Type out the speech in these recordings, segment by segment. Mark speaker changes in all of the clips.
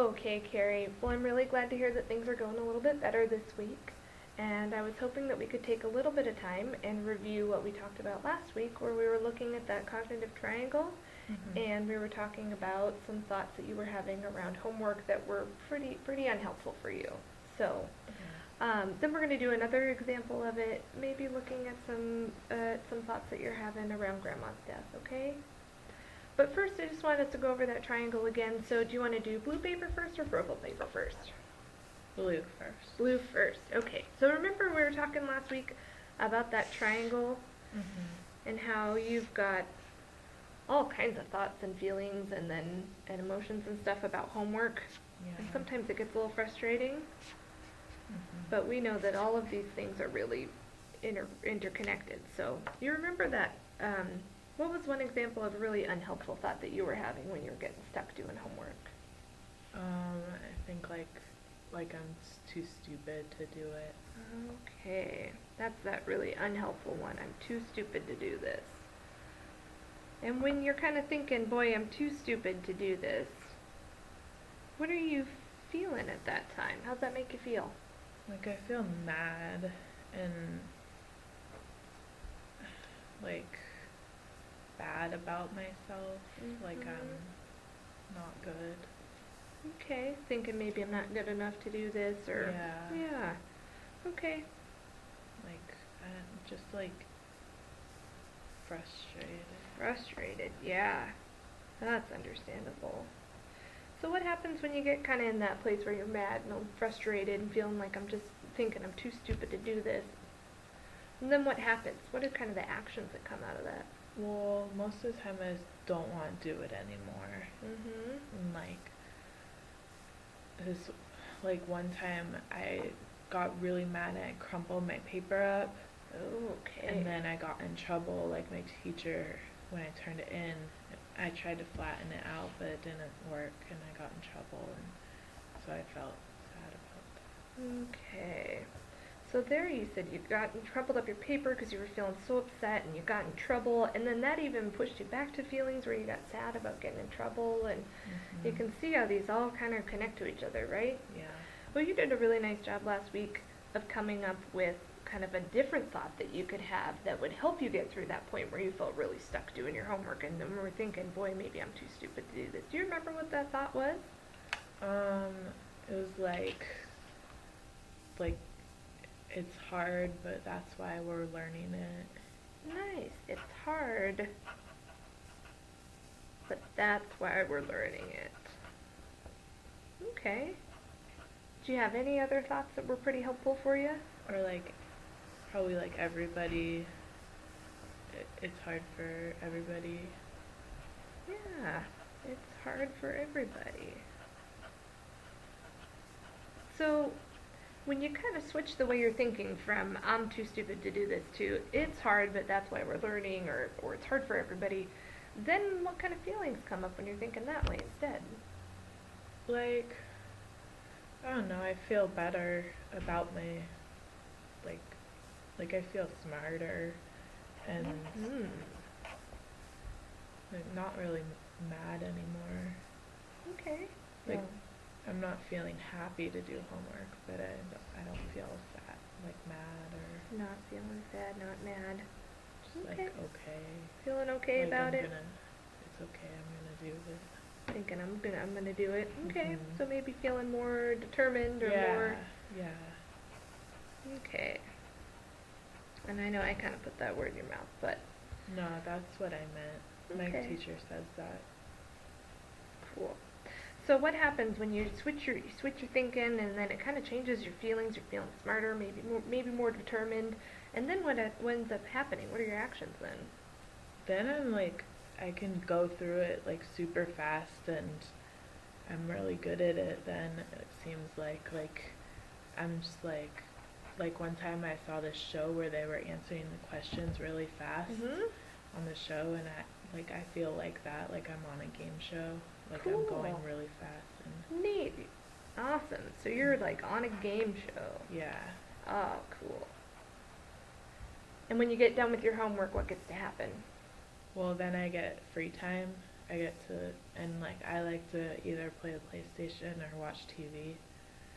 Speaker 1: Okay, Carrie. Well, I'm really glad to hear that things are going a little bit better this week. And I was hoping that we could take a little bit of time and review what we talked about last week, where we were looking at that cognitive triangle
Speaker 2: Mhm.
Speaker 1: and we were talking about some thoughts that you were having around homework that were pretty unhelpful for you. So,
Speaker 2: Yeah.
Speaker 1: then we're going to do another example of it, maybe looking at some thoughts that you're having around grandma's death, okay? But first, I just wanted us to go over that triangle again. So do you want to do blue paper first or purple paper first?
Speaker 2: Blue first.
Speaker 1: Blue first. Okay. So remember we were talking last week about that triangle
Speaker 2: Mhm.
Speaker 1: and how you've got all kinds of thoughts and feelings and emotions and stuff about homework.
Speaker 2: Yeah.
Speaker 1: And sometimes it gets a little frustrating,
Speaker 2: Mhm.
Speaker 1: but we know that all of these things are really interconnected. So you remember that what was one example of a really unhelpful thought that you were having when you were getting stuck doing homework?
Speaker 2: I think like too stupid to do it.
Speaker 1: Okay, that's that really unhelpful one. I'm too stupid to do this. And when you're kind of thinking, boy, I'm too stupid to do this, what are you feeling at that time? How's that make you feel?
Speaker 2: Like I feel mad and like bad about myself. Like I'm not good.
Speaker 1: Okay, thinking maybe I'm not good enough to do this or
Speaker 2: Yeah.
Speaker 1: yeah. Okay.
Speaker 2: Like I'm just like frustrated.
Speaker 1: Frustrated. Yeah. That's understandable. So what happens when you get kind of in that place where you're mad and frustrated and feeling like I'm just thinking I'm too stupid to do this? And then what happens? What are kind of the actions that come out of that?
Speaker 2: Well, most of the time I just don't want to do it anymore.
Speaker 1: Mhm.
Speaker 2: And this, like one time I got really mad and I crumpled my paper up.
Speaker 1: Okay.
Speaker 2: And then I got in trouble, like my teacher, when I turned it in, I tried to flatten it out, but it didn't work, and I got in trouble, and so I felt sad about
Speaker 1: Okay. So there you said you crumpled up your paper because you were feeling so upset and you got in trouble, and then that even pushed you back to feelings where you got sad about getting in trouble, and
Speaker 2: that.
Speaker 1: you can see how these all kind of connect to each other, right?
Speaker 2: Yeah.
Speaker 1: Well, you did a really nice job last week of coming up with kind of a different thought that you could have that would help you get through that point where you felt really stuck doing your homework and then were thinking, boy, maybe I'm too stupid to do this. Do you remember what that thought was?
Speaker 2: Um, it was like it's hard, but that's why we're learning it.
Speaker 1: Nice. It's hard, but that's why we're learning it. Okay. Do you have any other thoughts that were pretty helpful for you?
Speaker 2: Or like, probably like everybody, it's hard for everybody.
Speaker 1: Yeah, it's hard for everybody. So, when you kind of switch the way you're thinking from I'm too stupid to do this to it's hard but that's why we're learning or it's hard for everybody, then what kind of feelings come up when you're thinking that way instead?
Speaker 2: Like, I don't know, I feel better about my, like, like I feel smarter and
Speaker 1: Mm.
Speaker 2: like not really mad anymore.
Speaker 1: Okay.
Speaker 2: Like,
Speaker 1: Well,
Speaker 2: I'm not feeling happy to do homework, but I don't feel sad, like mad or
Speaker 1: not feeling sad, not mad.
Speaker 2: just
Speaker 1: Okay.
Speaker 2: like okay.
Speaker 1: Feeling okay
Speaker 2: Like
Speaker 1: about it?
Speaker 2: it's okay, I'm gonna do this.
Speaker 1: Thinking I'm gonna do it. Okay.
Speaker 2: Mhm.
Speaker 1: So maybe feeling more determined or
Speaker 2: Yeah,
Speaker 1: more
Speaker 2: yeah.
Speaker 1: okay. And I know I kind of put that word in your mouth, but
Speaker 2: No, that's what I meant. My
Speaker 1: okay.
Speaker 2: teacher says that.
Speaker 1: Cool. So what happens when you switch your thinking, and then it kind of changes your feelings? You're feeling smarter, maybe more determined, and then what ends up happening? What are your actions then?
Speaker 2: Then I'm like, I can go through it like super fast and I'm really good at it then it seems like I'm just like one time I saw this show where they were answering the questions really fast
Speaker 1: Mhm.
Speaker 2: on the show and I feel like that, like I'm on a game show. Like
Speaker 1: Cool.
Speaker 2: I'm going really fast and
Speaker 1: Neat. Awesome. So you're like on a game show.
Speaker 2: yeah.
Speaker 1: Oh, cool. And when you get done with your homework, what gets to happen?
Speaker 2: Well then I get free time I get to, and like I like to either play the PlayStation or watch TV.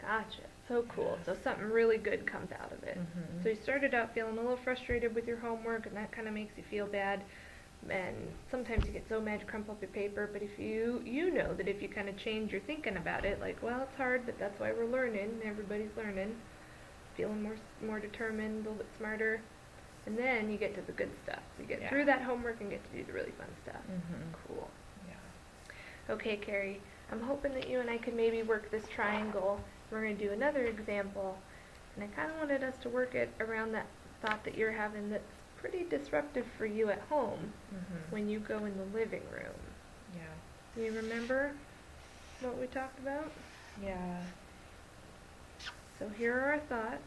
Speaker 1: Gotcha. So cool.
Speaker 2: Yeah.
Speaker 1: So something really good comes out of it.
Speaker 2: Mhm.
Speaker 1: So you started out feeling a little frustrated with your homework, and that kind of makes you feel bad. And sometimes you get so mad you crumple up your paper. But if you know that if you kind of change your thinking about it, like, well, it's hard, but that's why we're learning. Everybody's learning. Feeling more determined, a little bit smarter, and then you get to the good stuff. So you get through that homework and get to do the really fun stuff.
Speaker 2: Mhm.
Speaker 1: Cool.
Speaker 2: Yeah.
Speaker 1: Okay, Carrie. I'm hoping that you and I could maybe work this triangle. We're going to do another example, and I kind of wanted us to work it around that thought that you're having that's pretty disruptive for you at home
Speaker 2: Mhm.
Speaker 1: when you go in the living room.
Speaker 2: Yeah.
Speaker 1: Do you remember what we talked about?
Speaker 2: Yeah.
Speaker 1: So here are our thoughts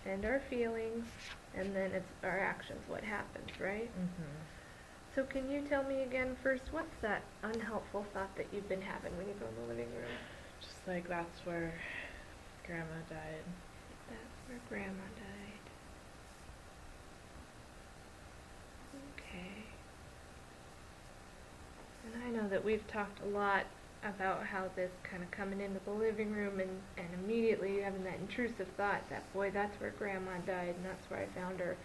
Speaker 1: and our feelings, and then it's our actions, what happens, right?
Speaker 2: Mhm.
Speaker 1: So can you tell me again first, what's that unhelpful thought that you've been having when you go in the living room?
Speaker 2: Just like that's where Grandma died.
Speaker 1: That's where Grandma died. Okay. And I know that we've talked a lot about how this kind of coming into the living room and immediately having that intrusive thought that, boy, that's where Grandma died and that's where I found her.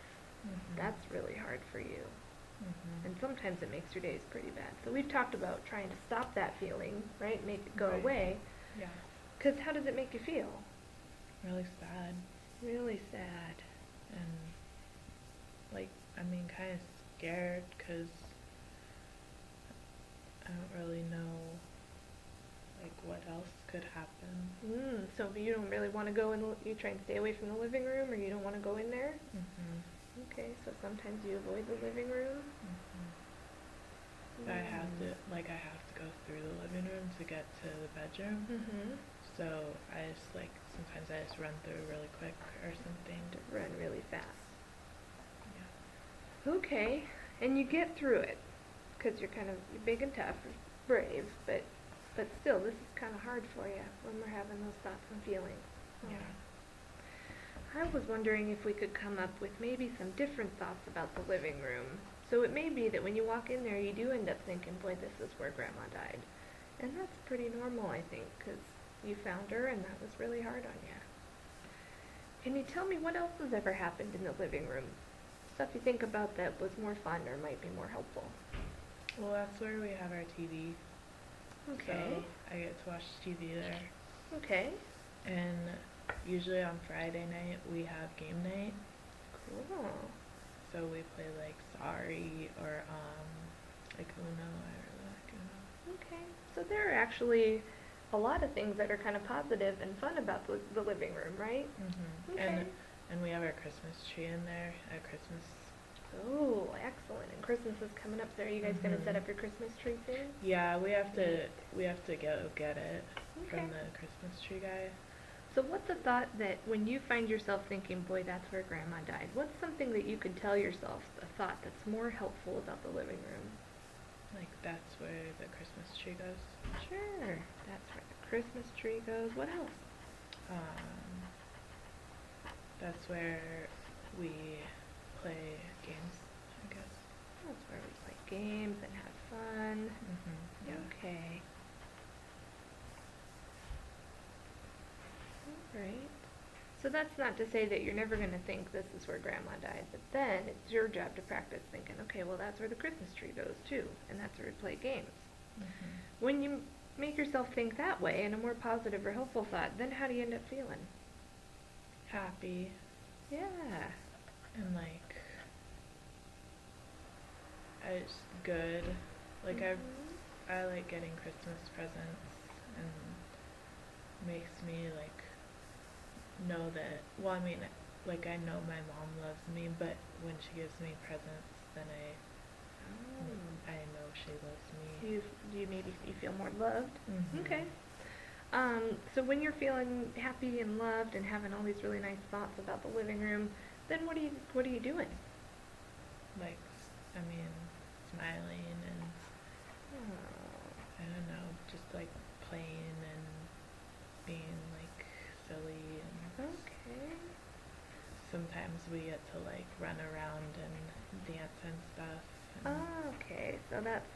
Speaker 2: Mhm.
Speaker 1: That's really hard for you.
Speaker 2: Mhm.
Speaker 1: And sometimes it makes your days pretty bad. So we've talked about trying to stop that feeling, right? Make it go
Speaker 2: Right.
Speaker 1: away.
Speaker 2: Yeah.
Speaker 1: Because how does it make you feel?
Speaker 2: Really sad.
Speaker 1: Really sad.
Speaker 2: And like, I mean, kind of scared because I don't really know like what else could happen.
Speaker 1: So you don't really want to go in, you try and stay away from the living room, or you don't want to go in there?
Speaker 2: Mhm.
Speaker 1: Okay, so sometimes you avoid the living room?
Speaker 2: I have to go through the living room to get to the bedroom.
Speaker 1: Mm-hmm.
Speaker 2: So I just like sometimes I just run through really quick or something.
Speaker 1: Run really fast.
Speaker 2: Yeah.
Speaker 1: Okay, and you get through it, because you're big and tough, brave, but still, this is kind of hard for you when we're having those thoughts and feelings.
Speaker 2: Yeah.
Speaker 1: I was wondering if we could come up with maybe some different thoughts about the living room. So it may be that when you walk in there, you do end up thinking, boy, this is where Grandma died. And that's pretty normal, I think, because you found her and that was really hard on you. Can you tell me what else has ever happened in the living room? Stuff you think about that was more fun or might be more helpful.
Speaker 2: Well, that's where we have our TV.
Speaker 1: Okay.
Speaker 2: So I get to watch TV there.
Speaker 1: Okay.
Speaker 2: And usually on Friday night we have game night.
Speaker 1: Cool.
Speaker 2: So we play like Sorry or like Uno. I really like Uno.
Speaker 1: Okay. So there are actually a lot of things that are kind of positive and fun about the living room, right?
Speaker 2: Mhm.
Speaker 1: Okay.
Speaker 2: And we have our Christmas tree in there at Christmas.
Speaker 1: Oh, excellent. And Christmas is coming up, so are you guys going to set
Speaker 2: Mhm.
Speaker 1: up your Christmas tree soon?
Speaker 2: Yeah, we have to go get it
Speaker 1: Okay.
Speaker 2: from the Christmas tree guy.
Speaker 1: So what's a thought that when you find yourself thinking, boy, that's where Grandma died, what's something that you could tell yourself, a thought that's more helpful about the living room?
Speaker 2: Like that's where the Christmas tree goes.
Speaker 1: Sure. That's where the Christmas tree goes. What else?
Speaker 2: That's where we play games, I guess.
Speaker 1: That's where we play games and have fun.
Speaker 2: Mhm. Yeah.
Speaker 1: Okay. Right. So that's not to say that you're never going to think this is where Grandma died, but then it's your job to practice thinking, okay, well, that's where the Christmas tree goes too, and that's where we play games.
Speaker 2: Mhm.
Speaker 1: When you make yourself think that way in a more positive or helpful thought, then how do you end up feeling?
Speaker 2: Happy
Speaker 1: Yeah.
Speaker 2: and like it's good. Like
Speaker 1: Mhm.
Speaker 2: I like getting Christmas presents and makes me like know that, well, I mean, like I know my mom loves me, but when she gives me presents, then
Speaker 1: Oh.
Speaker 2: I know she loves me.
Speaker 1: You feel more loved?
Speaker 2: Mhm.
Speaker 1: Okay. So when you're feeling happy and loved and having all these really nice thoughts about the living room, then what are you doing?
Speaker 2: Like, I mean, smiling and
Speaker 1: Oh.
Speaker 2: I don't know, just like playing and being like silly and
Speaker 1: Okay.
Speaker 2: sometimes we get to like run around and dance and stuff. And
Speaker 1: Oh, okay. So that's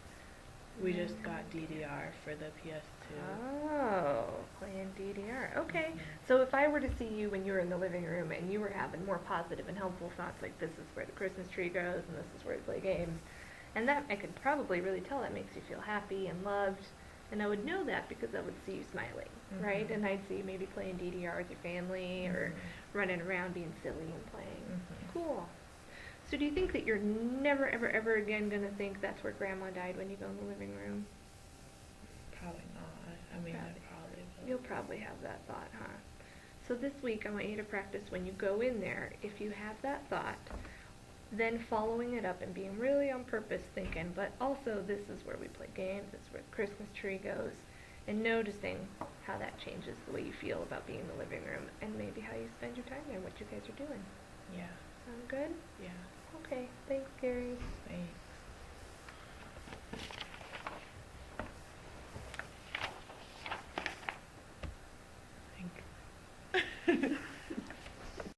Speaker 2: We just got DDR for the PS2.
Speaker 1: Oh, playing DDR. Okay.
Speaker 2: Mhm.
Speaker 1: So if I were to see you when you were in the living room and you were having more positive and helpful thoughts like this is where the Christmas tree goes and this is where we play games, and that I could probably really tell that makes you feel happy and loved, and I would know that because I would see you smiling, right?
Speaker 2: Mhm.
Speaker 1: And I'd see you maybe playing DDR with your family or running around being silly and playing.
Speaker 2: Mhm.
Speaker 1: Cool. So do you think that you're never, ever, ever again going to think that's where Grandma died when you go in the living room?
Speaker 2: Probably not. I mean, I probably will.
Speaker 1: You'll probably have that thought, huh? So this week I want you to practice when you go in there, if you have that thought, then following it up and being really on purpose thinking, but also this is where we play games, this is where the Christmas tree goes, and noticing how that changes the way you feel about being in the living room and maybe how you spend your time there and what you guys are doing.
Speaker 2: Yeah.
Speaker 1: Sound good?
Speaker 2: Yeah.
Speaker 1: Okay, thanks, Gary.
Speaker 2: Thanks. Thank